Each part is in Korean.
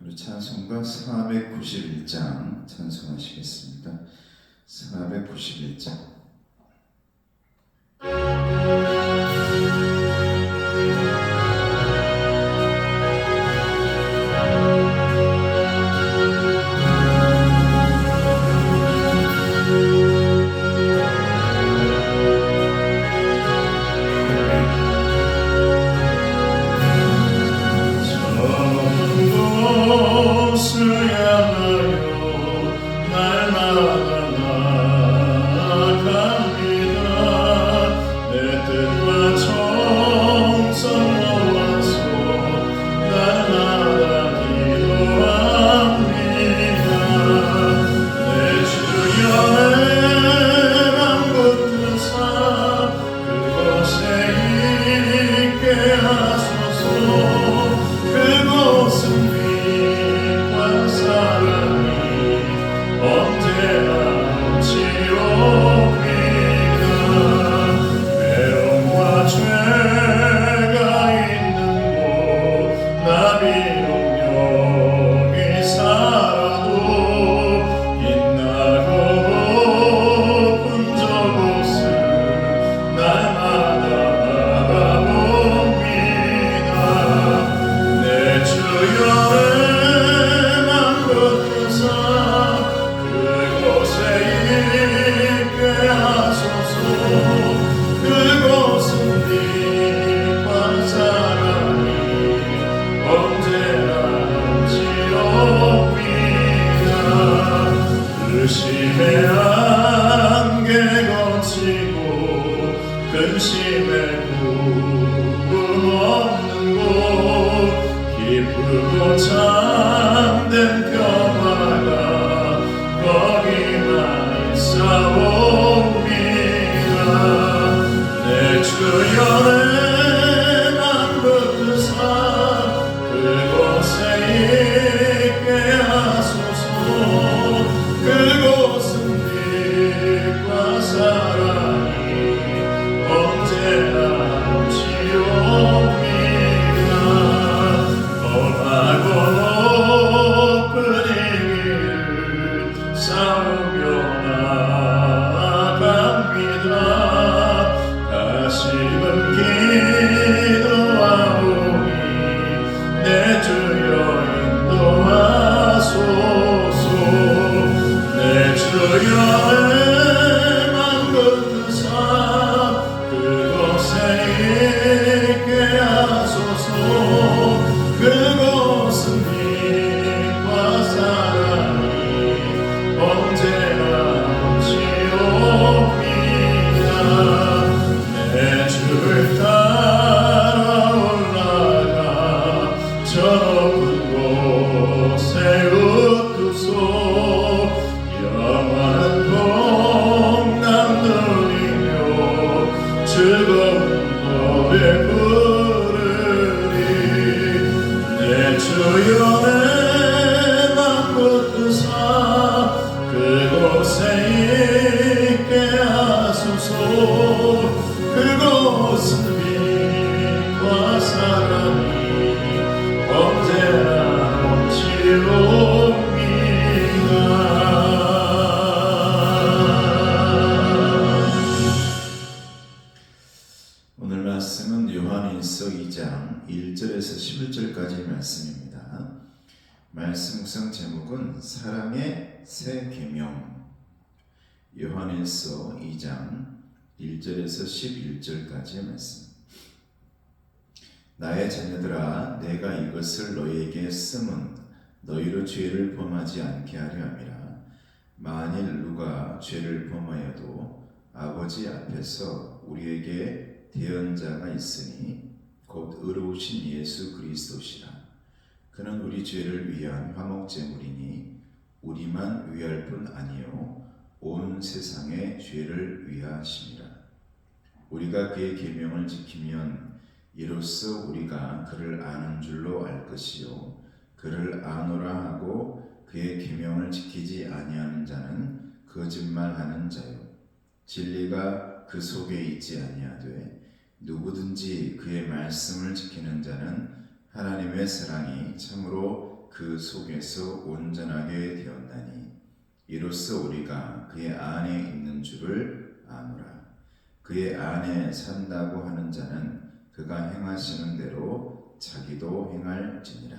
우리 찬송가 491장 찬송하시겠습니다. 491장. 근심의 구름 없는 곳 기쁘고 참된 평화가 거기만 있사옵니다. 내 주여 내만 붙드사 그곳에 있게 하소서. 그곳은 빛과 사랑이 언제나 넘치옵니다. 험하고 높은 이 길을 싸우며 나아갑니다. 다시금 기도하오니 내 주여 인도하소서. 내 주여 내만 붙드사 그곳에 있게 하소서. 그곳은 빛과 사랑이 언제나 넘치옵니다. 내 주를 따라 올라가 저 높은 곳에 웃두소. 영원한 복남 누리며 즐거운 노래 부르리. 내 주여 내만 붙드사 그곳에 있게 하소서. 그곳은 빛과 사랑이 언제나 넘치옵니다. 오늘 말씀은 요한일서 2장 1절에서 11절까지의 말씀입니다. 말씀 묵상 제목은 사랑의 새 계명. 요한일서 2장 1절에서 11절까지의 말씀. 나의 자녀들아, 내가 이것을 너희에게 쓰면 너희로 죄를 범하지 않게 하려 함이라. 만일 누가 죄를 범하여도 아버지 앞에서 우리에게 대언자가 있으니 곧 의로우신 예수 그리스도시라. 그는 우리 죄를 위한 화목제물이니 우리만 위할 뿐 아니요 온 세상의 죄를 위하심이라. 우리가 그의 계명을 지키면 이로써 우리가 그를 아는 줄로 알 것이요 그를 아노라 하고 그의 계명을 지키지 아니하는 자는 거짓말하는 자요 진리가 그 속에 있지 아니하되 누구든지 그의 말씀을 지키는 자는 하나님의 사랑이 참으로 그 속에서 온전하게 되었나니 이로써 우리가 그의 안에 있는 줄을 아노라. 그의 안에 산다고 하는 자는 그가 행하시는 대로 자기도 행할지니라.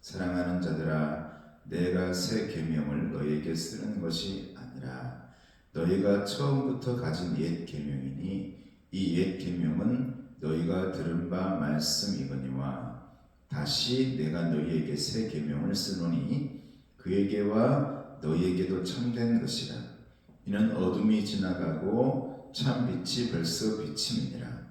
사랑하는 자들아, 내가 새 계명을 너희에게 쓰는 것이 아니라 너희가 처음부터 가진 옛 계명이니 이 옛 계명은 너희가 들은 바 말씀이거니와 다시 내가 너희에게 새 계명을 쓰노니 그에게와 너희에게도 참된 것이라. 이는 어둠이 지나가고 참 빛이 벌써 비침이니라.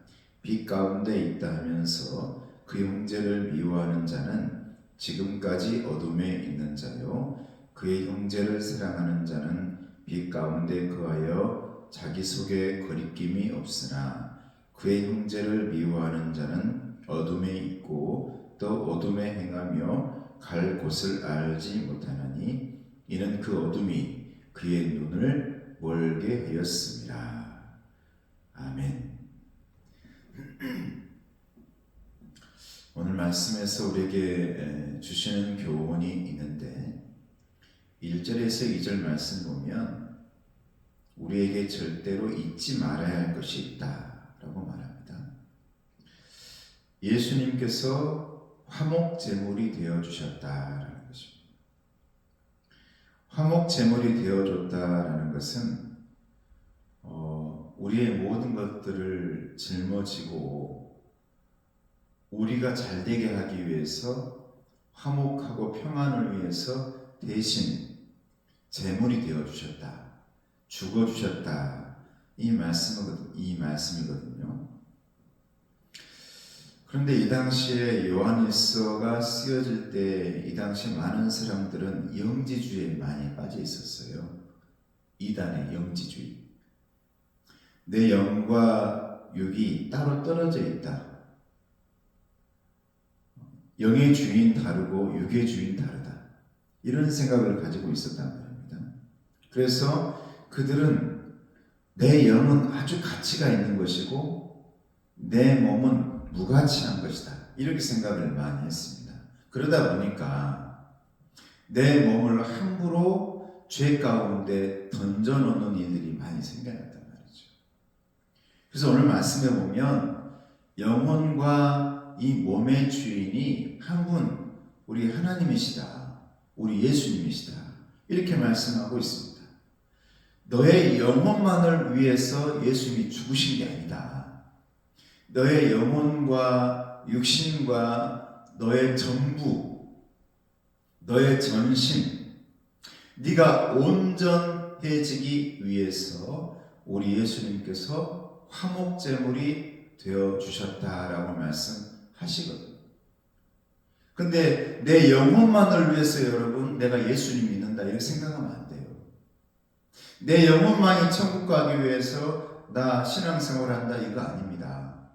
빛 가운데 있다 하면서 그 형제를 미워하는 자는 지금까지 어둠에 있는 자요 그의 형제를 사랑하는 자는 빛 가운데 거하여 자기 속에 거리낌이 없으나 그의 형제를 미워하는 자는 어둠에 있고 또 어둠에 행하며 갈 곳을 알지 못하나니 이는 그 어둠이 그의 눈을 멀게 하였습니다. 아멘. 오늘 말씀에서 우리에게 주시는 교훈이 있는데 1절에서 2절 말씀 보면 우리에게 절대로 잊지 말아야 할 것이 있다라고 말합니다. 예수님께서 화목제물이 되어주셨다라는 것입니다. 화목제물이 되어줬다라는 것은 우리의 모든 것들을 짊어지고 우리가 잘되게 하기 위해서 화목하고 평안을 위해서 대신 제물이 되어주셨다, 죽어주셨다 이 말씀이거든요. 그런데 이 당시에 요한일서가 쓰여질 때 이 당시 많은 사람들은 영지주의에 많이 빠져 있었어요. 이단의 영지주의. 내 영과 육이 따로 떨어져 있다. 영의 주인 다르고 육의 주인 다르다. 이런 생각을 가지고 있었단 말입니다. 그래서 그들은 내 영은 아주 가치가 있는 것이고 내 몸은 무가치한 것이다. 이렇게 생각을 많이 했습니다. 그러다 보니까 내 몸을 함부로 죄 가운데 던져놓는 일들이 많이 생겨났단 말이죠. 그래서 오늘 말씀해 보면 영혼과 이 몸의 주인이 한 분, 우리 하나님이시다. 우리 예수님이시다. 이렇게 말씀하고 있습니다. 너의 영혼만을 위해서 예수님이 죽으신 게 아니다. 너의 영혼과 육신과 너의 전부, 너의 전신, 네가 온전해지기 위해서 우리 예수님께서 화목제물이 되어주셨다라고 말씀하시거든요. 근데 내 영혼만을 위해서 여러분 내가 예수님 믿는다 이렇게 생각하면 안 돼요. 내 영혼만이 천국 가기 위해서 나 신앙생활한다 이거 아닙니다.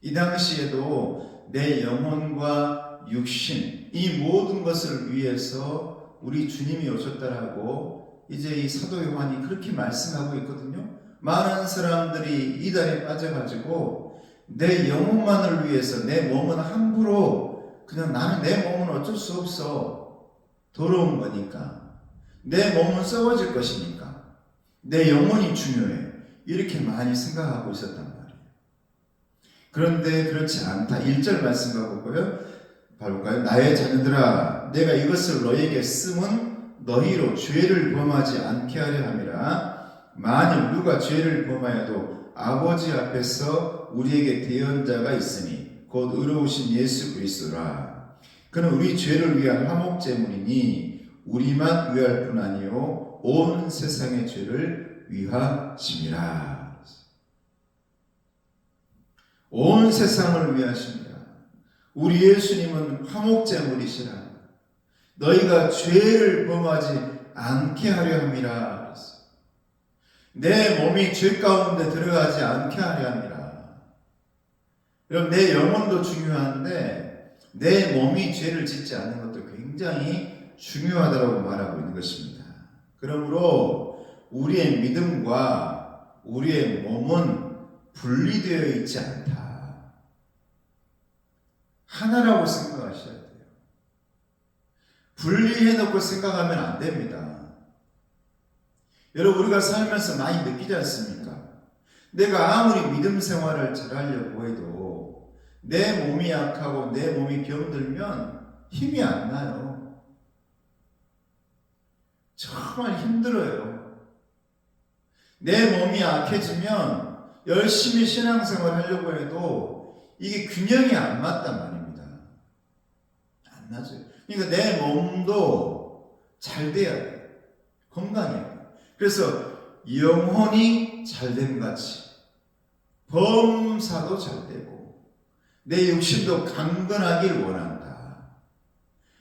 이 당시에도 내 영혼과 육신 이 모든 것을 위해서 우리 주님이 오셨다라고 이제 이 사도 요한이 그렇게 말씀하고 있거든요. 많은 사람들이 이단에 빠져가지고 내 영혼만을 위해서 내 몸은 함부로 그냥 나는 내 몸은 어쩔 수 없어. 더러운 거니까. 내 몸은 썩어질 것이니까. 내 영혼이 중요해. 이렇게 많이 생각하고 있었단 말이에요. 그런데 그렇지 않다. 1절 말씀 봐볼까요? 나의 자녀들아 내가 이것을 너희에게 쓰면 너희로 죄를 범하지 않게 하려 함이라. 만일 누가 죄를 범하여도 아버지 앞에서 우리에게 대언자가 있으니 곧 의로우신 예수 그리스도라. 그는 우리 죄를 위한 화목제물이니 우리만 위할 뿐 아니요 온 세상의 죄를 위하심이라. 온 세상을 위하십니다. 우리 예수님은 화목제물이시라. 너희가 죄를 범하지 않게 하려 함이라. 내 몸이 죄 가운데 들어가지 않게 하려 함이라. 여러분 내 영혼도 중요한데 내 몸이 죄를 짓지 않는 것도 굉장히 중요하다고 말하고 있는 것입니다. 그러므로 우리의 믿음과 우리의 몸은 분리되어 있지 않다. 하나라고 생각하셔야 돼요. 분리해놓고 생각하면 안 됩니다. 여러분, 우리가 살면서 많이 느끼지 않습니까? 내가 아무리 믿음 생활을 잘하려고 해도 내 몸이 약하고 내 몸이 병들면 힘이 안 나요. 정말 힘들어요. 내 몸이 약해지면 열심히 신앙생활 하려고 해도 이게 균형이 안 맞단 말입니다. 안 맞아요. 그러니까 내 몸도 잘 돼야 돼요. 건강해야 돼요. 그래서 영혼이 잘됨 같이 범사도 잘 되고 내 육신도 강건하길 원한다.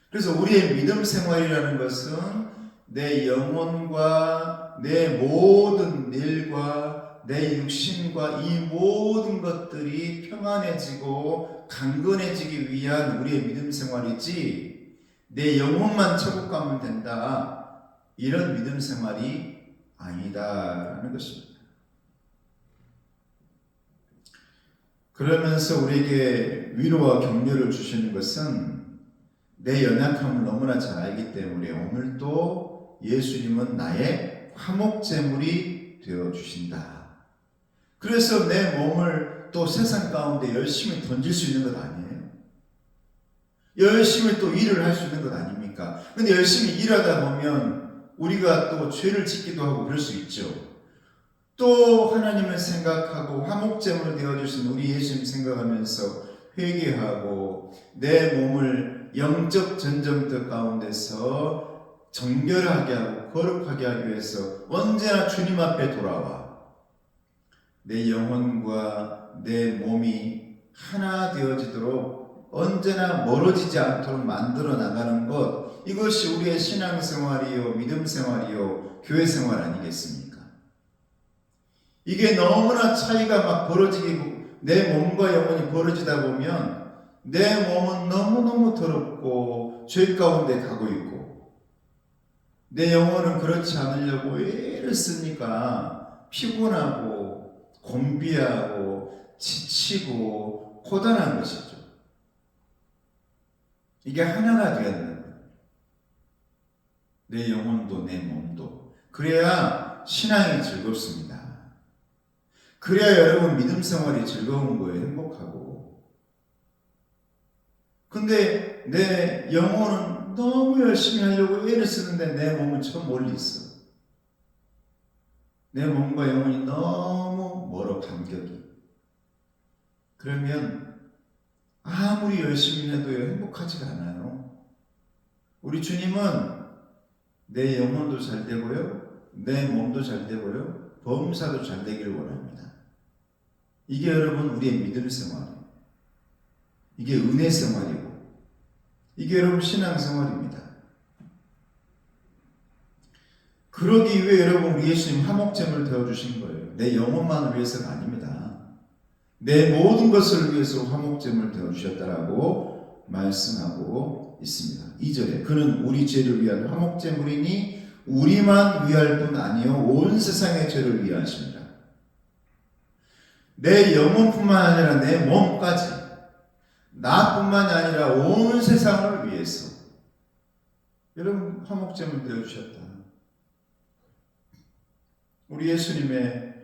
그래서 우리의 믿음 생활이라는 것은 내 영혼과 내 모든 일과 내 육신과 이 모든 것들이 평안해지고 강건해지기 위한 우리의 믿음 생활이지, 내 영혼만 천국 가면 된다, 이런 믿음 생활이 아니다라는 것입니다. 그러면서 우리에게 위로와 격려를 주시는 것은 내 연약함을 너무나 잘 알기 때문에 오늘도 예수님은 나의 화목제물이 되어주신다. 그래서 내 몸을 또 세상 가운데 열심히 던질 수 있는 것 아니에요? 열심히 또 일을 할 수 있는 것 아닙니까? 근데 열심히 일하다 보면 우리가 또 죄를 짓기도 하고 그럴 수 있죠. 또 하나님을 생각하고 화목제물로 되어주신 우리 예수님 생각하면서 회개하고 내 몸을 영적 전쟁터 가운데서 정결하게 하고 거룩하게 하기 위해서 언제나 주님 앞에 돌아와 내 영혼과 내 몸이 하나 되어지도록 언제나 멀어지지 않도록 만들어 나가는 것, 이것이 우리의 신앙생활이요 믿음 생활이요 교회 생활 아니겠습니까? 이게 너무나 차이가 막 벌어지고 내 몸과 영혼이 벌어지다 보면 내 몸은 너무너무 더럽고 죄 가운데 가고 있고 내 영혼은 그렇지 않으려고 애를 쓰니까 피곤하고 곤비하고 지치고 고단한 것이죠. 이게 하나가 되었는 거예요. 내 영혼도 내 몸도. 그래야 신앙이 즐겁습니다. 그래야 여러분 믿음 생활이 즐거운 거예요. 행복하고. 근데 내 영혼은 너무 열심히 하려고 애를 쓰는데 내 몸은 저 멀리 있어. 내 몸과 영혼이 너무 멀어, 간격이. 그러면 아무리 열심히 해도 행복하지가 않아요. 우리 주님은 내 영혼도 잘 되고요, 내 몸도 잘 되고요, 범사도 잘 되기를 원합니다. 이게 여러분 우리의 믿음 생활이에요. 이게 은혜 생활이고 이게 여러분 신앙 생활입니다. 그러기 위해 여러분 우리 예수님 화목제물을 되어주신 거예요. 내 영혼만을 위해서가 아닙니다. 내 모든 것을 위해서 화목제물을 되어주셨다라고 말씀하고 있습니다. 2절에 그는 우리 죄를 위한 화목제물이니 우리만 위할 뿐 아니요 온 세상의 죄를 위하십니다. 내 영혼뿐만 아니라 내 몸까지, 나뿐만이 아니라 온 세상을 위해서 여러분 화목제물 되어주셨다. 우리 예수님의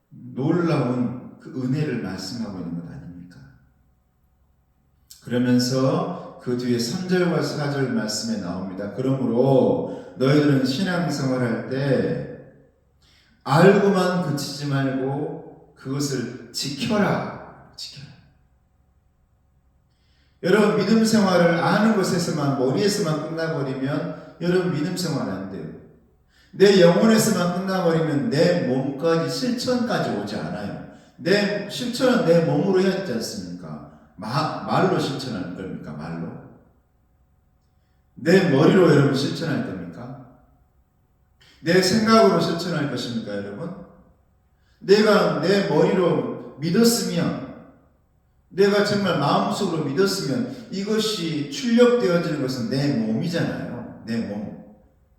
놀라운 그 은혜를 말씀하고 있는 것 아닙니까? 그러면서 그 뒤에 3절과 4절 말씀에 나옵니다. 그러므로 너희들은 신앙생활할 때 알고만 그치지 말고 그것을 지켜라. 지켜라. 여러분 믿음 생활을 아는 것에서만, 머리에서만 끝나버리면 여러분 믿음 생활 안 돼요. 내 영혼에서만 끝나버리면 내 몸까지 실천까지 오지 않아요. 내 실천은 내 몸으로 해야 하지 않습니까? 말로 실천할 겁니까? 말로? 내 머리로 여러분 실천할 겁니까? 내 생각으로 실천할 것입니까, 여러분? 내가 내 머리로 믿었으면, 내가 정말 마음속으로 믿었으면 이것이 출력되어지는 것은 내 몸이잖아요.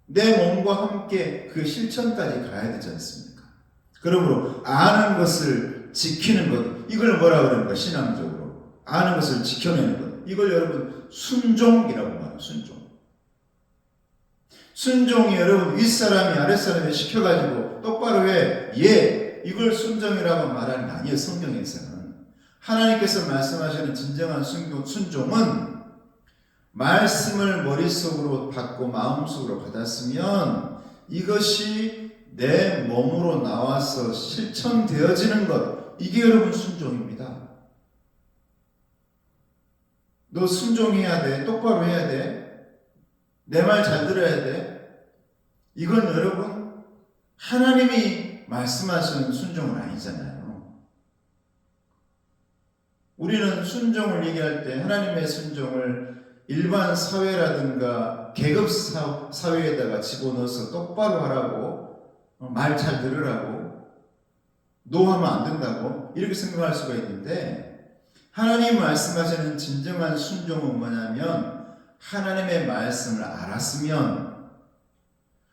내 몸과 함께 그 실천까지 가야 되지 않습니까? 그러므로 아는 것을 지키는 것, 이걸 뭐라 그러는가? 신앙적으로 아는 것을 지켜내는 것, 이걸 여러분 순종이라고 말해요. 순종이 여러분 윗사람이 아랫사람이 시켜가지고 똑바로 해, 이걸 순종이라고 말하는 게 아니에요. 성경에서는 하나님께서 말씀하시는 진정한 순종은 말씀을 머릿속으로 받고 마음속으로 받았으면 이것이 내 몸으로 나와서 실천되어지는 것, 이게 여러분 순종입니다. 너 순종해야 돼. 똑바로 해야 돼. 내 말 잘 들어야 돼. 이건 여러분 하나님이 말씀하시는 순종은 아니잖아요. 우리는 순종을 얘기할 때 하나님의 순종을 일반 사회라든가 계급 사회에다가 집어넣어서 똑바로 하라고, 말 잘 들으라고, 노하면 안 된다고 이렇게 생각할 수가 있는데, 하나님 말씀하시는 진정한 순종은 뭐냐면 하나님의 말씀을 알았으면,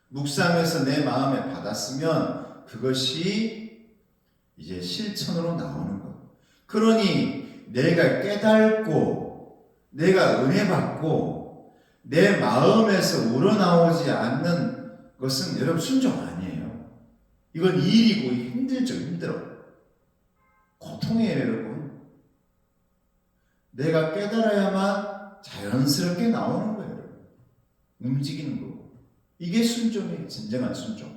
묵상해서 내 마음에 받았으면 그것이 이제 실천으로 나오는 것. 그러니 내가 깨닫고 내가 은혜 받고 내 마음에서 우러나오지 않는 것은 여러분 순종 아니에요. 이건 일이고 힘들죠. 힘들어. 고통이에요, 여러분. 내가 깨달아야만 자연스럽게 나오는 거예요, 여러분. 움직이는 거고. 이게 순종이에요. 진정한 순종.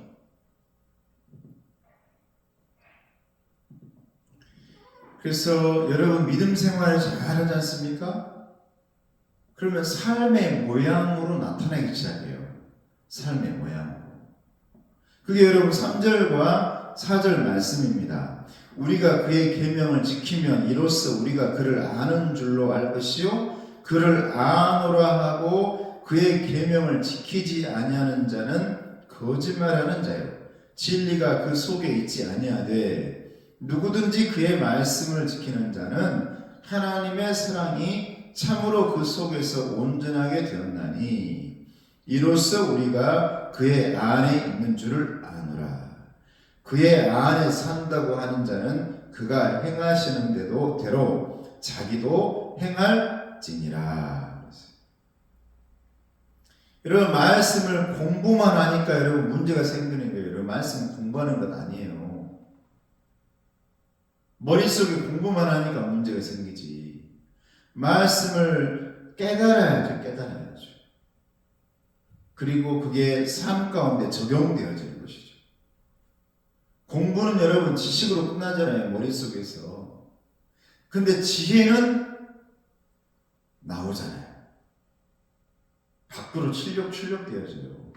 그래서 여러분 믿음 생활을 잘 하지 않습니까? 그러면 삶의 모양으로 나타나기 시작해요. 삶의 모양으로. 그게 여러분 3절과 4절 말씀입니다. 우리가 그의 계명을 지키면 이로써 우리가 그를 아는 줄로 알 것이요 그를 아노라 하고 그의 계명을 지키지 아니하는 자는 거짓말하는 자요 진리가 그 속에 있지 아니하되 누구든지 그의 말씀을 지키는 자는 하나님의 사랑이 참으로 그 속에서 온전하게 되었나니 이로써 우리가 그의 안에 있는 줄을 아노라. 그의 안에 산다고 하는 자는 그가 행하시는 대로 자기도 행할지니라. 여러분 말씀을 공부만 하니까 여러분 문제가 생기는 거예요. 여러분 말씀 공부하는 것 아니에요. 머릿속에 공부만 하니까 문제가 생기지. 말씀을 깨달아야죠. 그리고 그게 삶 가운데 적용되어지는 것이죠. 공부는 여러분 지식으로 끝나잖아요. 머릿속에서. 근데 지혜는 나오잖아요. 밖으로 출력되어져요.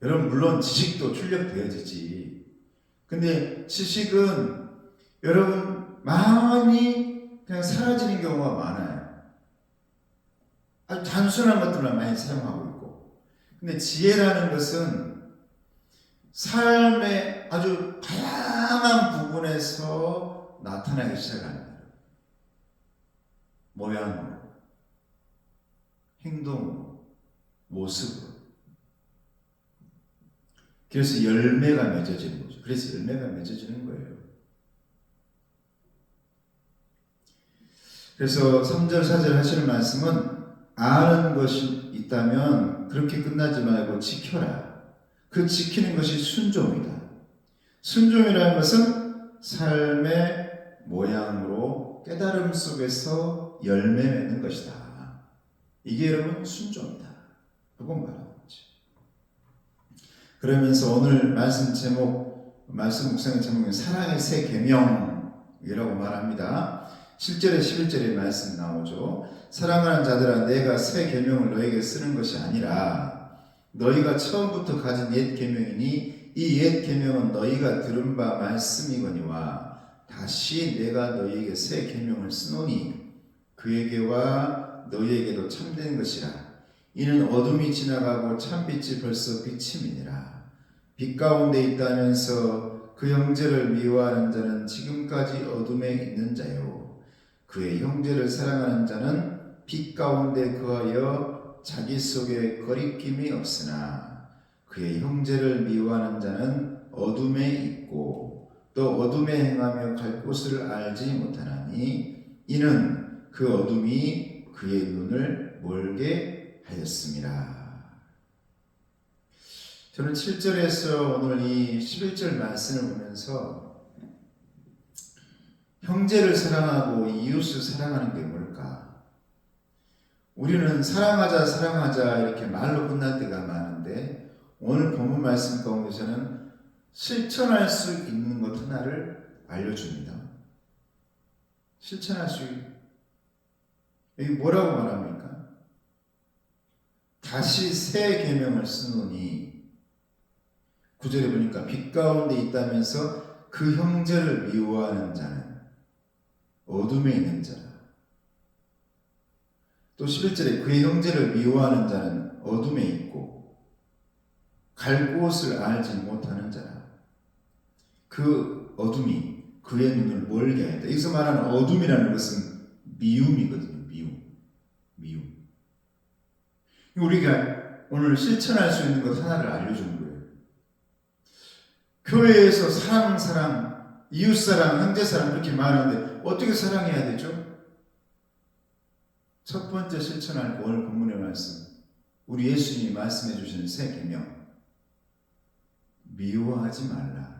여러분 물론 지식도 출력되어지지. 근데 지식은 여러분 많이 그냥 사라지는 경우가 많아요. 아주 단순한 것들만 많이 사용하고 있고. 근데 지혜라는 것은 삶의 아주 다양한 부분에서 나타나기 시작합니다. 모양으로, 행동으로, 모습으로. 그래서 열매가 맺어지는 거죠. 그래서 열매가 맺어지는 거예요. 그래서 3절, 4절 하시는 말씀은 아는 것이 있다면 그렇게 끝나지 말고 지켜라. 그 지키는 것이 순종이다. 순종이라는 것은 삶의 모양으로 깨달음 속에서 열매 맺는 것이다. 이게 여러분 순종이다. 라고 말하는 거죠. 그러면서 오늘 말씀 묵상의 제목은 사랑의 새 계명이라고 말합니다. 7절에 11절에 말씀 나오죠. 사랑하는 자들아 내가 새 계명을 너에게 쓰는 것이 아니라 너희가 처음부터 가진 옛 계명이니 이 옛 계명은 너희가 들은 바 말씀이거니와 다시 내가 너희에게 새 계명을 쓰노니 그에게와 너희에게도 참된 것이라. 이는 어둠이 지나가고 참빛이 벌써 비침이니라. 빛 가운데 있다면서 그 형제를 미워하는 자는 지금까지 어둠에 있는 자요 그의 형제를 사랑하는 자는 빛 가운데 거하여 자기 속에 거리낌이 없으나 그의 형제를 미워하는 자는 어둠에 있고 또 어둠에 행하며 갈 곳을 알지 못하나니 이는 그 어둠이 그의 눈을 멀게 하였습니다. 저는 7절에서 오늘 이 11절 말씀을 보면서 형제를 사랑하고 이웃을 사랑하는 게 뭘까? 우리는 사랑하자 이렇게 말로 끝날 때가 많은데 오늘 본문 말씀 가운데서는 실천할 수 있는 것 하나를 알려줍니다. 실천할 수 있는 이게 뭐라고 말합니까? 다시 새 계명을 쓰노니 9절에 보니까 빛 가운데 있다면서 그 형제를 미워하는 자는 어둠에 있는 자라. 또 11절에 그의 형제를 미워하는 자는 어둠에 있고 갈 곳을 알지 못하는 자라. 그 어둠이 그의 눈을 멀게 하였다. 여기서 말하는 어둠이라는 것은 미움이거든요. 미움. 우리가 오늘 실천할 수 있는 것 하나를 알려주는 거예요. 교회에서 사랑, 이웃사랑, 형제사랑 이렇게 말하는데 어떻게 사랑해야 되죠? 첫 번째 실천할 거 오늘 본문의 말씀, 우리 예수님이 말씀해 주시는 새 계명, 미워하지 말라.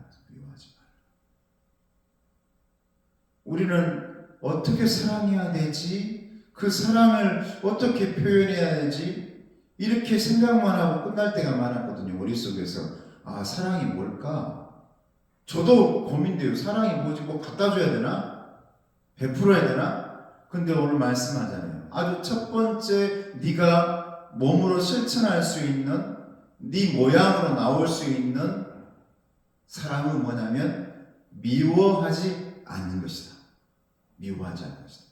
우리는 어떻게 사랑해야 되지? 그 사랑을 어떻게 표현해야 되지? 이렇게 생각만 하고 끝날 때가 많았거든요. 머릿속에서 사랑이 뭘까? 저도 고민돼요. 사랑이 뭐지? 뭐 갖다 줘야 되나? 베풀어야 되나? 근데 오늘 말씀하잖아요. 아주 첫 번째 네가 몸으로 실천할 수 있는 네 모양으로 나올 수 있는 사랑은 뭐냐면 미워하지 않는 것이다. 미워하지 않는 것이다.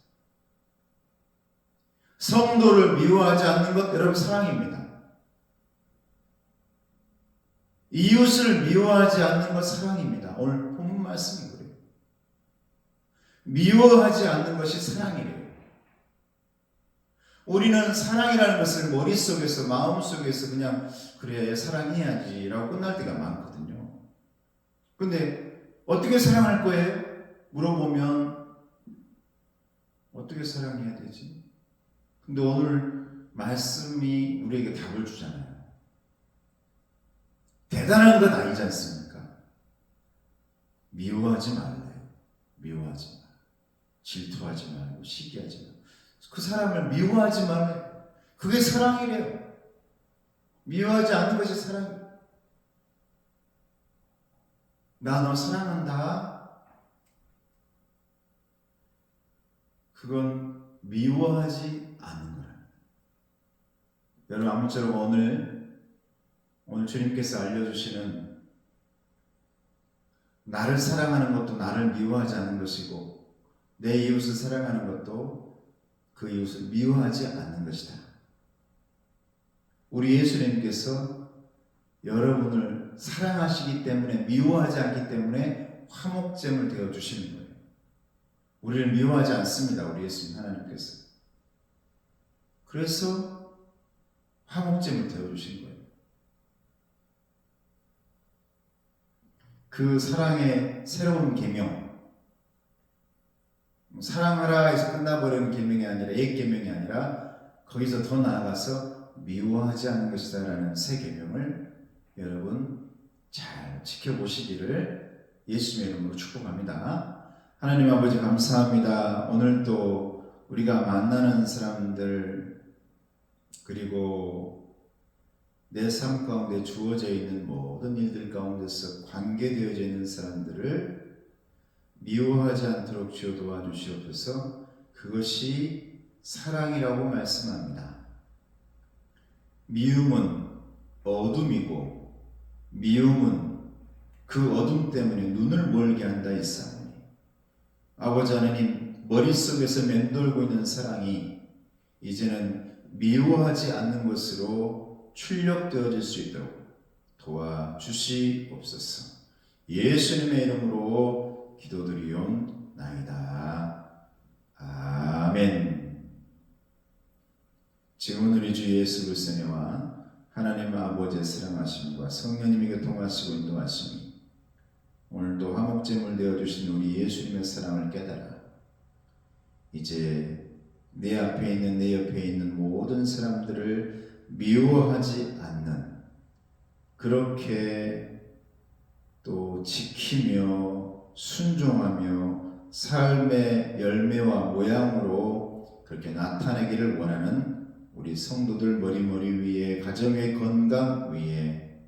성도를 미워하지 않는 것 여러분 사랑입니다. 이웃을 미워하지 않는 것 사랑입니다. 오늘 본문 말씀이 그래요. 미워하지 않는 것이 사랑이래요. 우리는 사랑이라는 것을 머릿속에서 마음속에서 그냥 그래 사랑해야지 라고 끝날 때가 많거든요. 근데 어떻게 사랑할 거예요? 물어보면 어떻게 사랑해야 되지? 근데 오늘 말씀이 우리에게 답을 주잖아요. 대단한 건 아니지 않습니까? 미워하지 말래요. 미워하지 말. 질투하지 말고 시기하지 말고 그 사람을 미워하지 말래요. 그게 사랑이래요. 미워하지 않는 것이 사랑이에요. 나 너 사랑한다. 그건 미워하지 않는 거라. 여러분 아무쪼록 오늘 주님께서 알려주시는 나를 사랑하는 것도 나를 미워하지 않는 것이고 내 이웃을 사랑하는 것도 그 이웃을 미워하지 않는 것이다. 우리 예수님께서 여러분을 사랑하시기 때문에 미워하지 않기 때문에 화목제물 되어 주시는 거예요. 우리를 미워하지 않습니다. 우리 예수님 하나님께서. 그래서 화목제물 되어 주신 거예요. 그 사랑의 새로운 계명, 사랑하라 해서 끝나버리는 계명이 아니라 옛 계명이 아니라 거기서 더 나아가서 미워하지 않는 것이다 라는 새 계명을 여러분 잘 지켜보시기를 예수님의 이름으로 축복합니다. 하나님 아버지 감사합니다. 오늘 또 우리가 만나는 사람들 그리고 내 삶 가운데 주어져 있는 모든 일들 가운데서 관계되어져 있는 사람들을 미워하지 않도록 주여 도와주시옵소서. 그것이 사랑이라고 말씀합니다. 미움은 어둠이고 미움은 그 어둠 때문에 눈을 멀게 한다 했사오니 아버지 하나님 머릿속에서 맴돌고 있는 사랑이 이제는 미워하지 않는 것으로 출력되어질 수 있도록 도와주시옵소서. 예수님의 이름으로 기도드리옵나이다. 아멘. 지금은 우리 주 예수 그리스도의 은혜와 하나님 아버지의 사랑하심과 성령님이 교통하시고 인도하심이 오늘도 화목제물 되어주신 우리 예수님의 사랑을 깨달아 이제 내 앞에 있는 내 옆에 있는 모든 사람들을 미워하지 않는, 그렇게 또 지키며 순종하며 삶의 열매와 모양으로 그렇게 나타내기를 원하는 우리 성도들 머리머리 위에, 가정의 건강 위에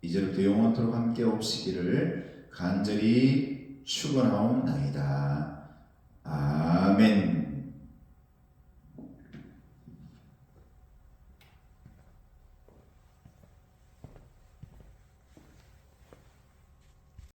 이제부터 영원토록 함께 없으기를 간절히 축원하옵나이다.